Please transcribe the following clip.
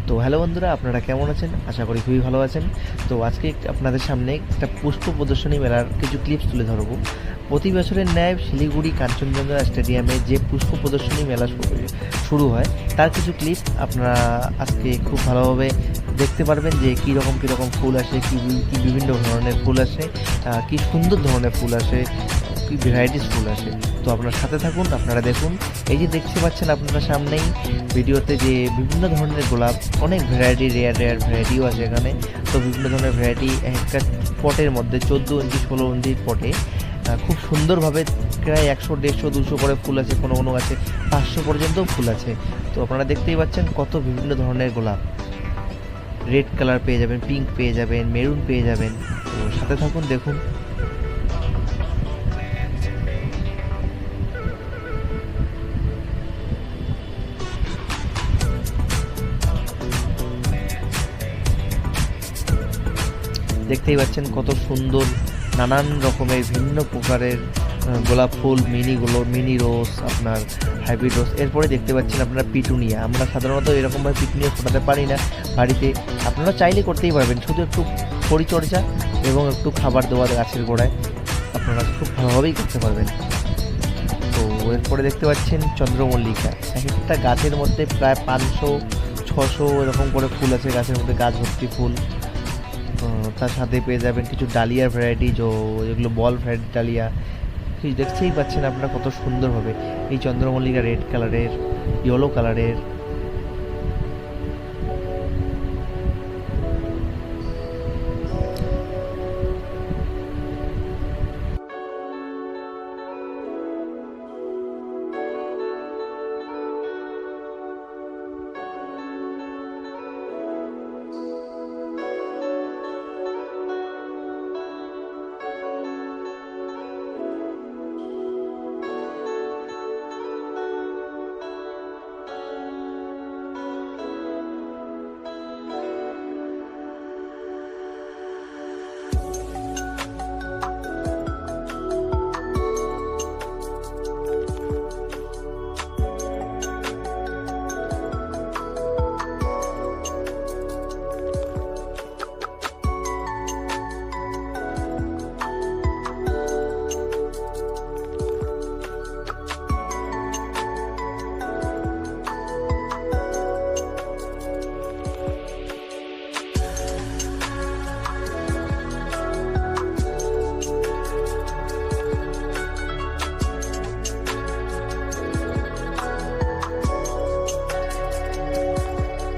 তো হ্যালো বন্ধুরা, আপনারা কেমন আছেন? আশা করি খুবই ভালো আছেন। তো আজকে আপনাদের সামনে একটা পুষ্প প্রদর্শনী মেলার কিছু ক্লিপস তুলে ধরবো। প্রতি বছরের ন্যায় শিলিগুড়ি কাঞ্চনজঙ্ঘা স্টেডিয়ামে যে পুষ্প প্রদর্শনী মেলা শুরু হয়, তার কিছু ক্লিপ আপনারা আজকে খুব ভালোভাবে দেখতে পারবেন যে কীরকম ফুল আসে, কী বিভিন্ন ধরনের ফুল আসে, কী সুন্দর ধরনের ফুল আসে, কি ভ্যারাইটিস ফুল আসে। তো আপনার সাথে থাকুন, আপনারা দেখুন। এই যে দেখতে পাচ্ছেন আপনারা সামনেই ভিডিওতে যে বিভিন্ন ধরনের গোলাপ, অনেক ভ্যারাইটি, রেয়ার ভ্যারাইটিও আছে এখানে। তো বিভিন্ন ধরনের ভ্যারাইটি একটা পটের মধ্যে 14 ইঞ্চি 16 ইঞ্চি পটে খুব সুন্দরভাবে প্রায় 100, 150, 200 করে ফুল আছে, কোনো গাছে 500 পর্যন্ত ফুল আছে। তো আপনারা দেখতেই পাচ্ছেন কত বিভিন্ন ধরনের গোলাপ। রেড কালার পেয়ে যাবেন, পিঙ্ক পেয়ে যাবেন, মেরুন পেয়ে যাবেন। তো সাথে থাকুন, দেখুন। দেখতেই পাচ্ছেন কত সুন্দর নানান রকমের ভিন্ন প্রকারের গোলাপ ফুল, মিনি রোজ, আপনার হাইব্রিড রোজ। এরপরে দেখতে পাচ্ছেন আপনারা পিটুনিয়া। আমরা সাধারণত এরকমভাবে পিটুনিয়া ফোটাতে পারি না বাড়িতে, আপনারা চাইলে করতেই পারবেন, শুধু একটু পরিচর্যা এবং একটু খাবার দেওয়া গাছের গোড়ায় আপনারা খুব ভালোভাবেই করতে পারবেন। তো এরপরে দেখতে পাচ্ছেন চন্দ্রমল্লিকা। এক একটা গাছের মধ্যে প্রায় 500, 600 এরকম করে ফুল আছে গাছের মধ্যে, গাছ ভর্তি ফুল। তার সাথে পেয়ে যাবেন কিছু ডালিয়ার ভ্যারাইটি, যেগুলো বল ভ্যারাইটি ডালিয়া। দেখতেই পাচ্ছেন আপনারা কত সুন্দরভাবে এই চন্দ্রমল্লিকা রেড কালারের, ইয়েলো কালারের,